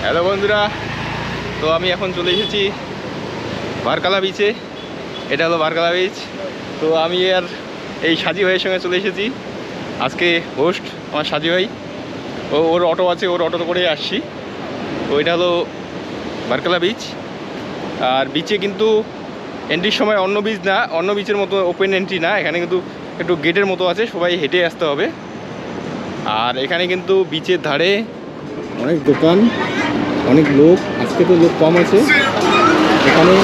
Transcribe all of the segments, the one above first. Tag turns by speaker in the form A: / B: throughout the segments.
A: Hello বন্ধুরা, তো আমি এখন চলে এসেছি বারকালা বিচে। এটা হলো বারকালা বিচ। তো আমি আর এই সাজি ভাইয়ের সঙ্গে চলে এসেছি। আজকে হোস্ট আমার সাজি ভাই, ওর অটো আছে, ওর অটো করে আসছি। তো এটা হলো বারকালা বিচ। আর বিচে কিন্তু এন্ট্রির সময় অন্য বিচ না, অন্য বিচের মতো ওপেন এন্ট্রি না, এখানে কিন্তু একটু গেটের মতো আছে, সবাই হেঁটে আসতে হবে। আর এখানে কিন্তু বিচের ধারে অনেক দোকান, অনেক লোক। আজকে তো লোক কম আছে, এখানে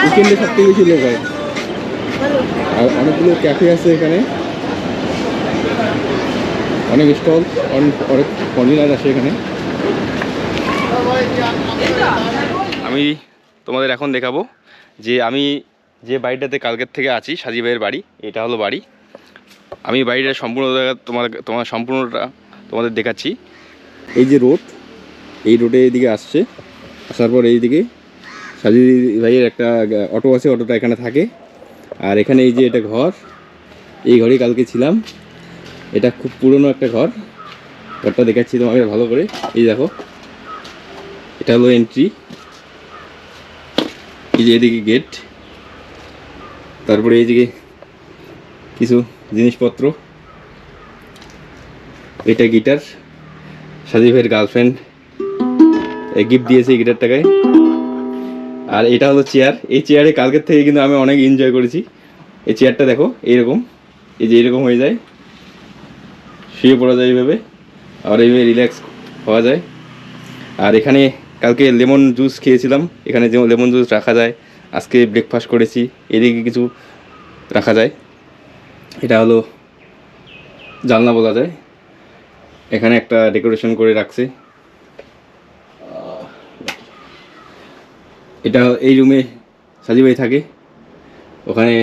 A: উইকেন্ডে সবথেকে বেশি লোক হয়। আর অনেকগুলো ক্যাফে আছে এখানে, অনেক স্টল, অনেক ফরেনার আছে এখানে। আমি তোমাদের এখন দেখাবো যে আমি যে বাড়িটাতে কালকের থেকে আছি, সাজি ভাইয়ের বাড়ি। এটা হলো বাড়ি। আমি বাড়িটা সম্পূর্ণ তোমার সম্পূর্ণটা তোমাদের দেখাচ্ছি। এই যে রোড, এই রোডে এইদিকে আসছে, আসার পর এইদিকে সাজি ভাইয়ের একটা অটো আছে, অটোটা এখানে থাকে। আর এখানে এই যে এটা ঘর, এই ঘরেই কালকে ছিলাম। এটা খুব পুরনো একটা ঘর, ঘরটা দেখাচ্ছি তোমাকে ভালো করে। এই দেখো, এটা হলো এন্ট্রি। এই যে এদিকে গেট, তারপরে এইদিকে কিছু জিনিসপত্র। এটা গিটার, সাজি ভাইয়ের গার্লফ্রেন্ড গিফট দিয়েছে এই গিটারটাকে। আর এটা হলো চেয়ার। এই চেয়ারে কালকের থেকে কিন্তু আমি অনেক এনজয় করেছি। এই চেয়ারটা দেখো এইরকম, এই যে এরকম হয়ে যায়, শুয়ে পড়া যায় এইভাবে, আর এইভাবে রিল্যাক্স হওয়া যায়। আর এখানে কালকে লেমন জুস খেয়েছিলাম, এখানে যেমন লেমন জুস রাখা যায়। আজকে ব্রেকফাস্ট করেছি, এদিকে কিছু রাখা যায়। এটা হলো জানলা বলা যায়। এখানে একটা ডেকোরেশন করে রাখছে। এটা এই রুমে সাজি ভাই থাকে। ওখানে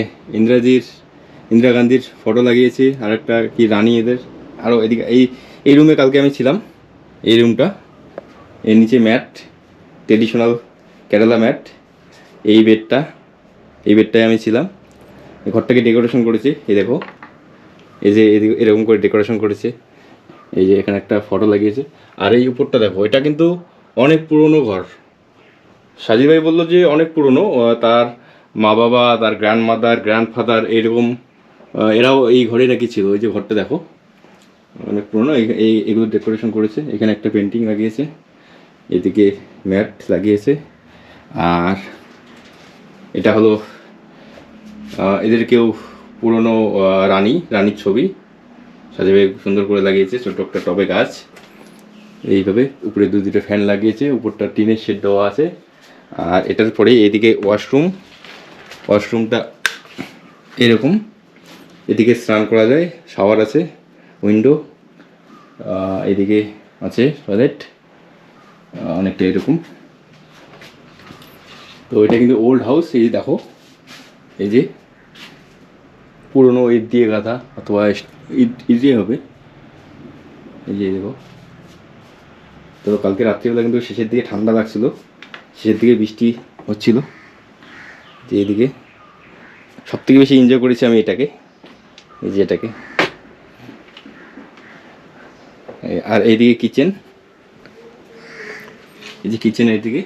A: ইন্দিরা গান্ধীর ফটো লাগিয়েছে, আর একটা কি রানী এদের। আরও এদিকে এই রুমে কালকে আমি ছিলাম। এই রুমটা, এর নিচে ম্যাট, ট্রেডিশনাল কেরালা ম্যাট। এই বেডটায় আমি ছিলাম। ঘরটাকে ডেকোরেশন করেছে, এই দেখো, এই যে এরকম করে ডেকোরেশন করেছে। এই যে এখানে একটা ফটো লাগিয়েছে। আর এই উপরটা দেখো, এটা কিন্তু অনেক পুরনো ঘর। সাজি ভাই বললো যে অনেক পুরনো, তার মা বাবা, তার গ্র্যান্ডমাদার, গ্র্যান্ডফাদার এরকম এরাও এই ঘরে নাকি ছিল। ওই যে ঘরটা দেখো, অনেক পুরনো। এগুলো ডেকোরেশন করেছে। এখানে একটা পেন্টিং লাগিয়েছে, এদিকে ম্যাট লাগিয়েছে। আর এটা হলো এদের কেউ পুরনো রানীর ছবি সাজি ভাই সুন্দর করে লাগিয়েছে। ছোট্ট একটা টবে গাছ, এইভাবে উপরে দুটো ফ্যান লাগিয়েছে, উপরটা টিনের শেড দেওয়া আছে। আর এটার পরে এদিকে ওয়াশরুমটা এরকম, এদিকে স্নান করা যায়, শাওয়ার আছে, উইন্ডো, এদিকে আছে টয়লেট, অনেকটা এরকম। তো এটা কিন্তু ওল্ড হাউস। এই দেখো, এই যে পুরনো ইট দিয়ে গাঁথা, অথবা ইট দিয়ে হবে। এই যে দেখো। তো কালকে রাত্রিবেলা কিন্তু শেষের দিকে ঠান্ডা লাগছিল, শেষের দিকে বৃষ্টি হচ্ছিল। যে এদিকে সবথেকে বেশি এনজয় করেছি আমি এটাকে, এই যে এটাকে। আর এইদিকে কিচেন, এই যে কিচেন এইদিকে।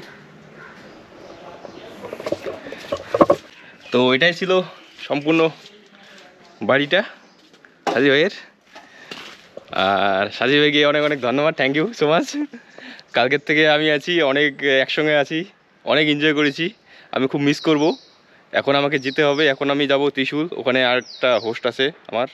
A: তো এটাই ছিল সম্পূর্ণ বাড়িটা সাজি ভাইয়ের। আর সাজি ভাইকে অনেক অনেক ধন্যবাদ, থ্যাংক ইউ সো মাচ। কালকের থেকে আমি আছি, অনেক একসঙ্গে আছি, অনেক এনজয় করেছি। আমি খুব মিস করব। এখন আমাকে যেতে হবে, এখন আমি যাব ত্রিশূল, ওখানে আর একটা হোস্ট আছে আমার।